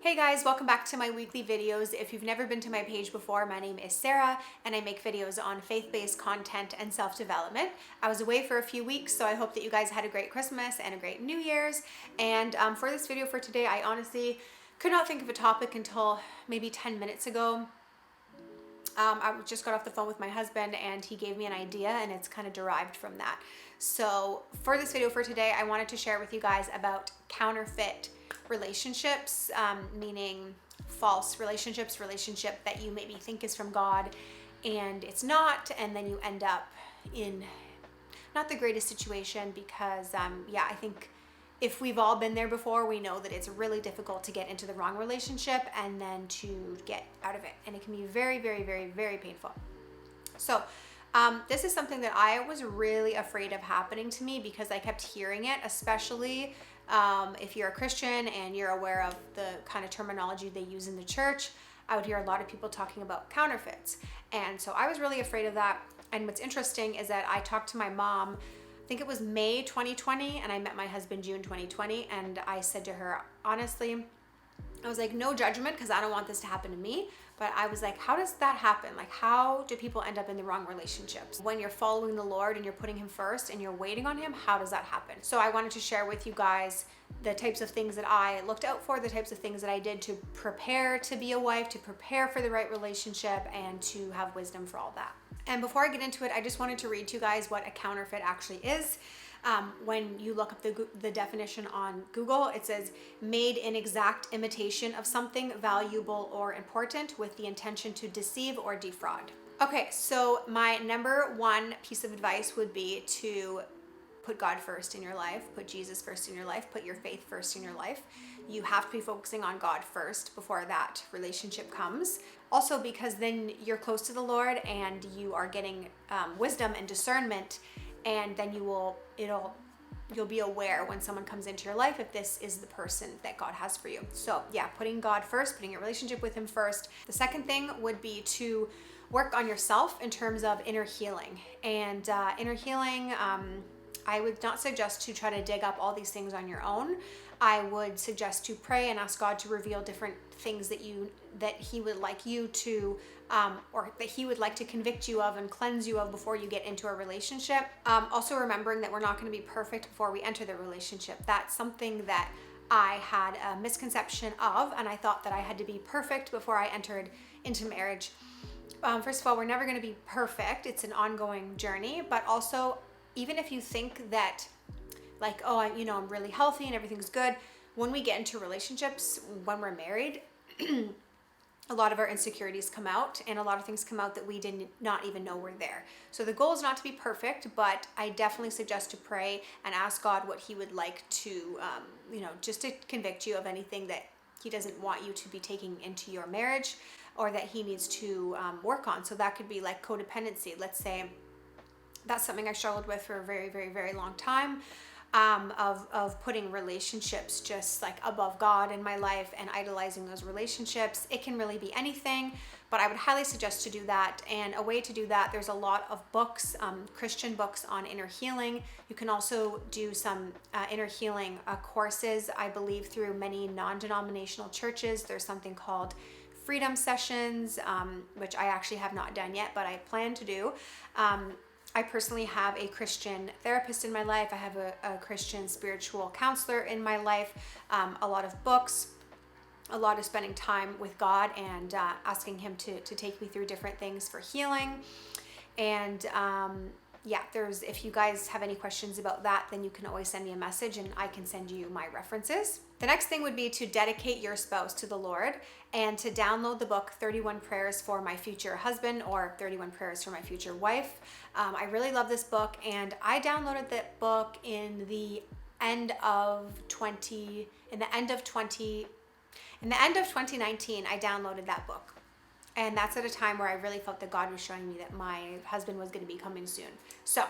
Hey guys, welcome back to my weekly videos. If you've never been to my page before, my name is Sarah and I make videos on faith-based content and self-development. I was away for a few weeks, so I hope that you guys had a great Christmas and a great New Year's. And for this video for today, I honestly could not think of a topic until maybe 10 minutes ago. I just got off the phone with my husband and he gave me an idea and it's kind of derived from that. So for this video for today, I wanted to share with you guys about counterfeit relationships, meaning false relationship that you maybe think is from God and it's not, and then you end up in not the greatest situation because I think if we've all been there before, we know that it's really difficult to get into the wrong relationship and then to get out of it, and it can be very, very, very, very painful. So this is something that I was really afraid of happening to me because I kept hearing it, especially if you're a Christian and you're aware of the kind of terminology they use in the church. I would hear a lot of people talking about counterfeits. And so I was really afraid of that. And what's interesting is that I talked to my mom, I think it was May 2020, and I met my husband June 2020. And I said to her, honestly, I was like, no judgment, because I don't want this to happen to me. But I was like, how does that happen? Like, how do people end up in the wrong relationships? When you're following the Lord and you're putting him first and you're waiting on him, how does that happen? So I wanted to share with you guys the types of things that I looked out for, the types of things that I did to prepare to be a wife, to prepare for the right relationship, and to have wisdom for all that. And before I get into it, I just wanted to read to you guys what a counterfeit actually is. When you look up the definition on Google, it says made in exact imitation of something valuable or important with the intention to deceive or defraud. Okay, so my number one piece of advice would be to put God first in your life, put Jesus first in your life, put your faith first in your life. You have to be focusing on God first before that relationship comes. Also, because then you're close to the Lord and you are getting wisdom and discernment, and then you'll be aware when someone comes into your life if this is the person that God has for you. So yeah, putting God first, putting a relationship with him first. The second thing would be to work on yourself in terms of inner healing. And inner healing, I would not suggest to try to dig up all these things on your own. I would suggest to pray and ask God to reveal different things that he would like you to, or that he would like to convict you of and cleanse you of before you get into a relationship. Also remembering that we're not going to be perfect before we enter the relationship. That's something that I had a misconception of, and I thought that I had to be perfect before I entered into marriage. First of all, we're never going to be perfect. It's an ongoing journey, but also even if you think that like, oh, I'm really healthy and everything's good, when we get into relationships, when we're married, a lot of our insecurities come out and a lot of things come out that we did not even know were there. So the goal is not to be perfect, but I definitely suggest to pray and ask God what he would like to, just to convict you of anything that he doesn't want you to be taking into your marriage or that he needs to work on. So that could be like codependency. Let's say that's something I struggled with for a very, very, very long time. Of putting relationships just like above God in my life and idolizing those relationships. It can really be anything, but I would highly suggest to do that. And a way to do that, there's a lot of books, Christian books on inner healing. You can also do some inner healing courses, I believe, through many non-denominational churches. There's something called Freedom Sessions, which I actually have not done yet, but I plan to do. I personally have a Christian therapist in my life. I have a Christian spiritual counselor in my life, a lot of books, a lot of spending time with God and asking him to take me through different things for healing. And if you guys have any questions about that, then you can always send me a message and I can send you my references. The next thing would be to dedicate your spouse to the Lord and to download the book 31 Prayers for My Future Husband or 31 Prayers for My Future Wife. I really love this book, and I downloaded that book in the end of 2019. I downloaded that book. And that's at a time where I really felt that God was showing me that my husband was going to be coming soon. So,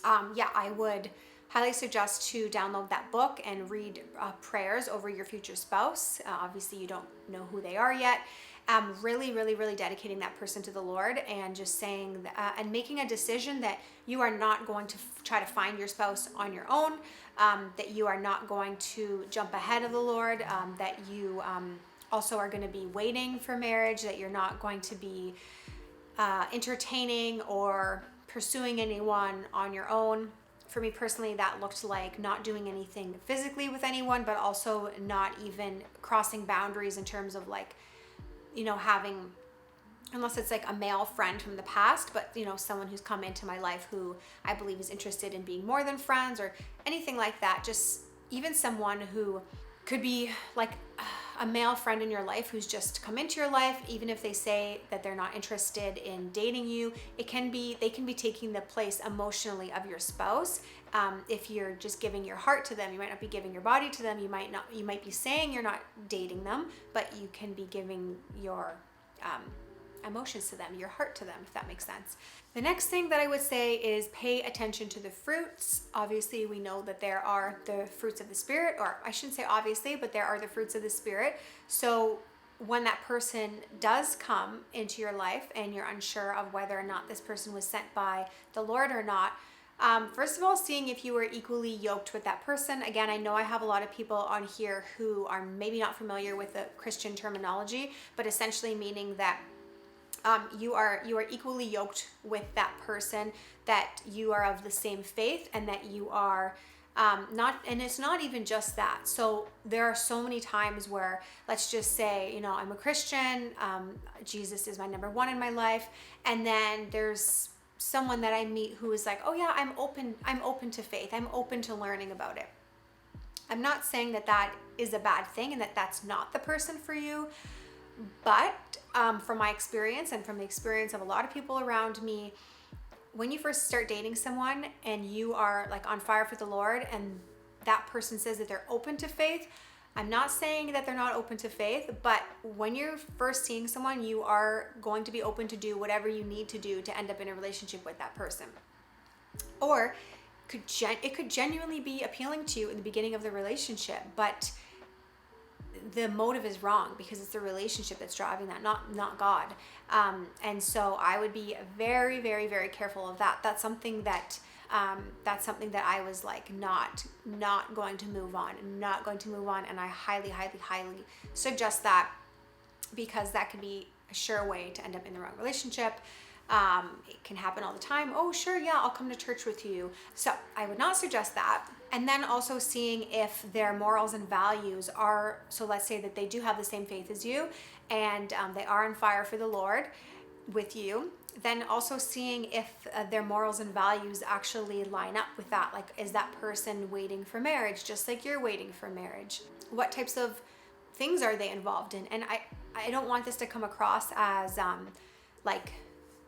I would highly suggest to download that book and read prayers over your future spouse. Obviously, you don't know who they are yet. Really, really, really dedicating that person to the Lord and just saying and making a decision that you are not going to try to find your spouse on your own, that you are not going to jump ahead of the Lord, that you also are going to be waiting for marriage, that you're not going to be entertaining or pursuing anyone on your own. For me personally, that looked like not doing anything physically with anyone, but also not even crossing boundaries in terms of like, having, unless it's like a male friend from the past, but someone who's come into my life who I believe is interested in being more than friends or anything like that. Just even someone who could be like a male friend in your life who's just come into your life, even if they say that they're not interested in dating you, they can be taking the place emotionally of your spouse. If you're just giving your heart to them, you might not be giving your body to them. You might be saying you're not dating them, but you can be giving your emotions to them, your heart to them, if that makes sense. The next thing that I would say is pay attention to the fruits. Obviously, we know that there are the fruits of the Spirit, or I shouldn't say obviously, but there are the fruits of the Spirit. So when that person does come into your life and you're unsure of whether or not this person was sent by the Lord or not, first of all, seeing if you were equally yoked with that person. Again, I know I have a lot of people on here who are maybe not familiar with the Christian terminology, but essentially meaning that you are equally yoked with that person, that you are of the same faith, and that you are not, and it's not even just that. So there are so many times where, let's just say, I'm a Christian, Jesus is my number one in my life, and then there's someone that I meet who is like, oh yeah, I'm open to faith, I'm open to learning about it. I'm not saying that that is a bad thing and that that's not the person for you, but from my experience and from the experience of a lot of people around me, when you first start dating someone and you are like on fire for the Lord and that person says that they're open to faith, I'm not saying that they're not open to faith, but when you're first seeing someone, you are going to be open to do whatever you need to do to end up in a relationship with that person. Or it could genuinely be appealing to you in the beginning of the relationship, but the motive is wrong because it's the relationship that's driving that, not God. And so I would be very, very, very careful of that. That's something that I was like not going to move on, and I highly, highly, highly suggest that, because that can be a sure way to end up in the wrong relationship. It can happen all the time. Oh, sure, yeah, I'll come to church with you. So I would not suggest that. And then also seeing if their morals and values are, so let's say that they do have the same faith as you, and they are on fire for the Lord with you, then also seeing if their morals and values actually line up with that. Like, is that person waiting for marriage just like you're waiting for marriage? What types of things are they involved in? And I don't want this to come across as like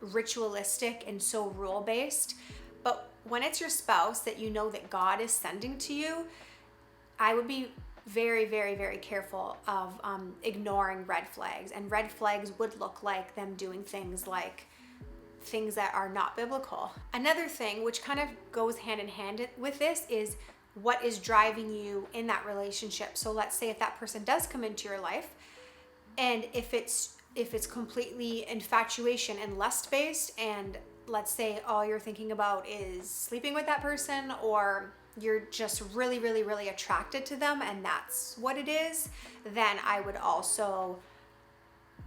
ritualistic and so rule-based, but when it's your spouse that you know that God is sending to you, I would be very, very, very careful of ignoring red flags. And red flags would look like them doing things that are not biblical. Another thing which kind of goes hand in hand with this is what is driving you in that relationship. So let's say if that person does come into your life, and if it's completely infatuation and lust based, and let's say all you're thinking about is sleeping with that person, or you're just really, really, really attracted to them and that's what it is, then I would also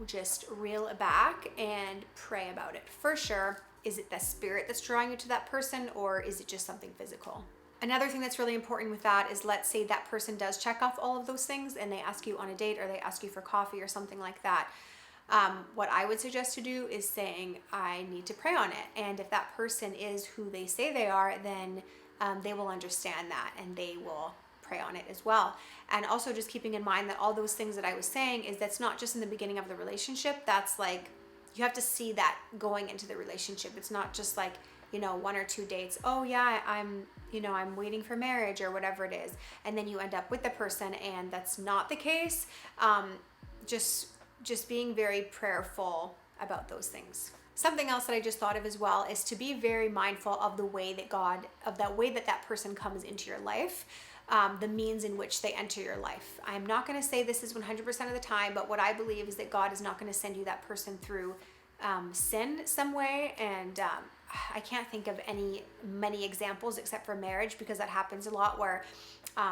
just reel it back and pray about it. For sure, is it the Spirit that's drawing you to that person, or is it just something physical? Another thing that's really important with that is, let's say that person does check off all of those things and they ask you on a date or they ask you for coffee or something like that. What I would suggest to do is saying, I need to pray on it. And if that person is who they say they are, then they will understand that and they will pray on it as well. And also just keeping in mind that all those things that I was saying is that's not just in the beginning of the relationship. That's like, you have to see that going into the relationship. It's not just like, 1 or 2 dates. Oh yeah, I'm waiting for marriage or whatever it is. And then you end up with the person and that's not the case. Just being very prayerful about those things. Something else that I just thought of as well is to be very mindful of the way that that person comes into your life, the means in which they enter your life. I'm not going to say this is 100% of the time, but what I believe is that God is not going to send you that person through sin some way. And I can't think of many examples except for marriage, because that happens a lot, where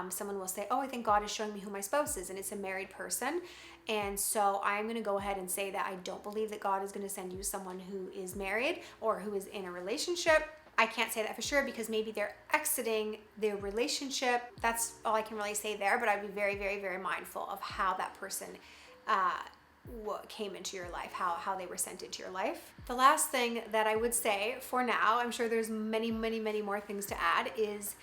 someone will say, oh, I think God is showing me who my spouse is, and it's a married person. And so I'm going to go ahead and say that I don't believe that God is going to send you someone who is married or who is in a relationship. I can't say that for sure, because maybe they're exiting their relationship. That's all I can really say there, but I'd be very, very, very mindful of how that person what came into your life, how they were sent into your life. The last thing that I would say for now, I'm sure there's many, many, many more things to add, is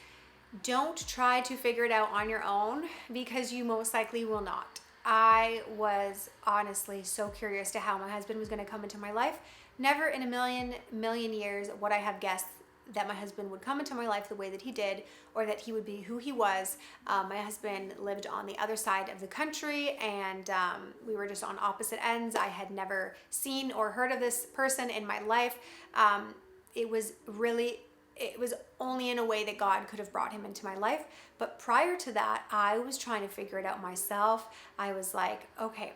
don't try to figure it out on your own, because you most likely will not. I was honestly so curious to how my husband was going to come into my life. Never in a million years would I have guessed that my husband would come into my life the way that he did, or that he would be who he was. My husband lived on the other side of the country, and we were just on opposite ends. I had never seen or heard of this person in my life. It was only in a way that God could have brought him into my life. But prior to that, I was trying to figure it out myself. I was like, okay,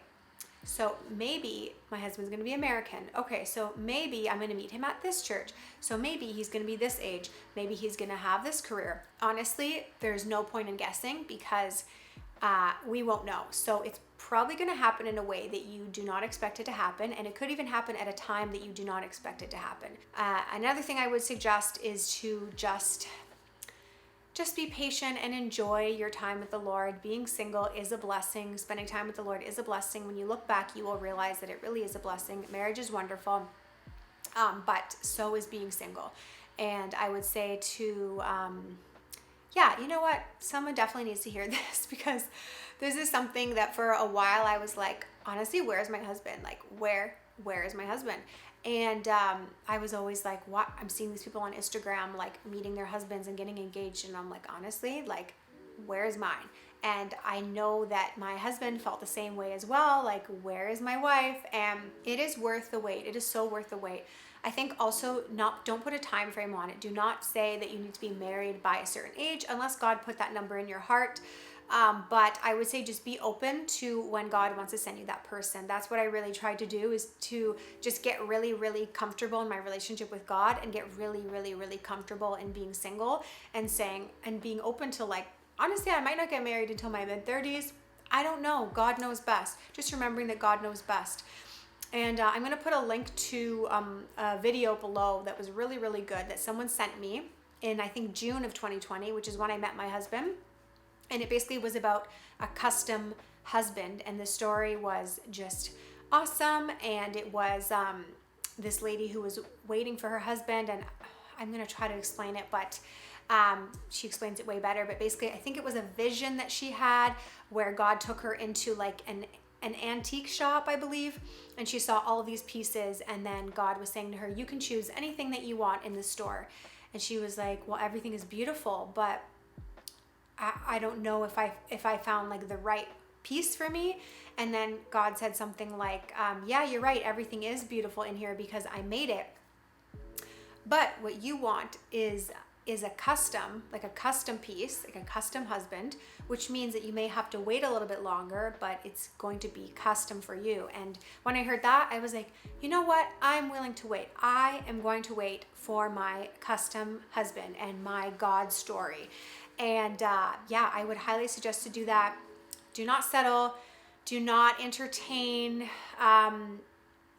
so maybe my husband's going to be American. Okay, so maybe I'm going to meet him at this church. So maybe he's going to be this age. Maybe he's going to have this career. Honestly, there's no point in guessing, because we won't know. So it's probably going to happen in a way that you do not expect it to happen, and it could even happen at a time that you do not expect it to happen. Another thing I would suggest is to just be patient and enjoy your time with the Lord. Being single is a blessing. Spending time with the Lord is a blessing. When you look back, you will realize that it really is a blessing. Marriage is wonderful, but so is being single. And I would say to, you know what? Someone definitely needs to hear this, because this is something that for a while I was like, honestly, where's my husband? Like, where is my husband? And I was always like, what? I'm seeing these people on Instagram, like meeting their husbands and getting engaged. And I'm like, honestly, like, where's mine? And I know that my husband felt the same way as well. Like, where is my wife? And it is worth the wait. It is so worth the wait. I think also don't put a time frame on it. Do not say that you need to be married by a certain age, unless God put that number in your heart. But I would say just be open to when God wants to send you that person. That's what I really tried to do, is to just get really, really comfortable in my relationship with God, and get really, really, really comfortable in being single, and being open to, like, honestly, I might not get married until my mid-30s. I don't know. God knows best. Just remembering that God knows best. And I'm going to put a link to a video below that was really, really good that someone sent me in, I think, June of 2020, which is when I met my husband. And it basically was about a custom husband. And the story was just awesome. And it was this lady who was waiting for her husband. And I'm going to try to explain it, but she explains it way better. But basically, I think it was a vision that she had where God took her into like an antique shop, I believe. And she saw all of these pieces. And then God was saying to her, you can choose anything that you want in the store. And she was like, well, everything is beautiful, but I don't know if I found like the right piece for me. And then God said something like, yeah, you're right. Everything is beautiful in here because I made it. But what you want is a custom piece, like a custom husband, which means that you may have to wait a little bit longer, but it's going to be custom for you. And when I heard that, I was like, you know what? I'm willing to wait. I am going to wait for my custom husband and my God story. And I would highly suggest to do that. Do not settle. Do not entertain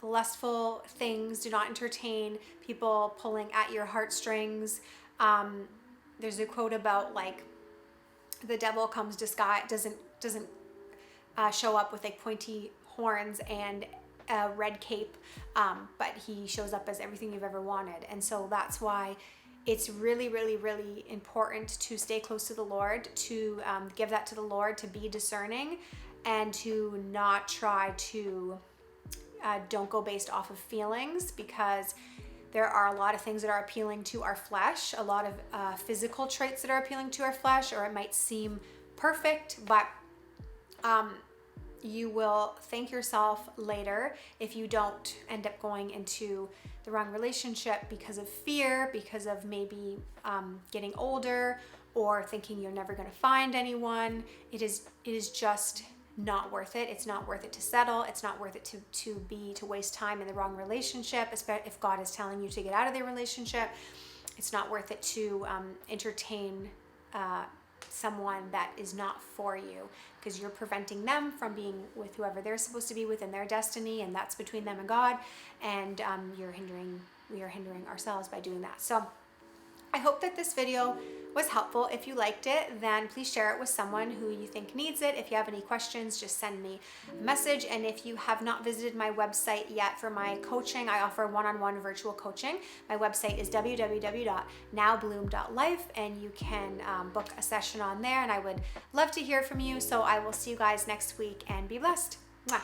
lustful things. Do not entertain people pulling at your heartstrings. There's a quote about like the devil comes disguised, doesn't show up with like pointy horns and a red cape, but he shows up as everything you've ever wanted. And so that's why it's really, really, really important to stay close to the Lord, to give that to the Lord, to be discerning, and to not try to, don't go based off of feelings, because there are a lot of things that are appealing to our flesh, a lot of physical traits that are appealing to our flesh, or it might seem perfect, but you will thank yourself later if you don't end up going into the wrong relationship because of fear, because of maybe getting older, or thinking you're never going to find anyone. It is just not worth it. It's not worth it to settle. It's not worth it to waste time in the wrong relationship, especially if God is telling you to get out of the relationship. It's not worth it to entertain someone that is not for you, because you're preventing them from being with whoever they're supposed to be within their destiny, and that's between them and God. And we are hindering ourselves by doing that. So I hope that this video was helpful. If you liked it, then please share it with someone who you think needs it. If you have any questions, just send me a message. And if you have not visited my website yet for my coaching, I offer one-on-one virtual coaching. My website is www.nowbloom.life, and you can book a session on there, and I would love to hear from you. So I will see you guys next week, and be blessed. Mwah.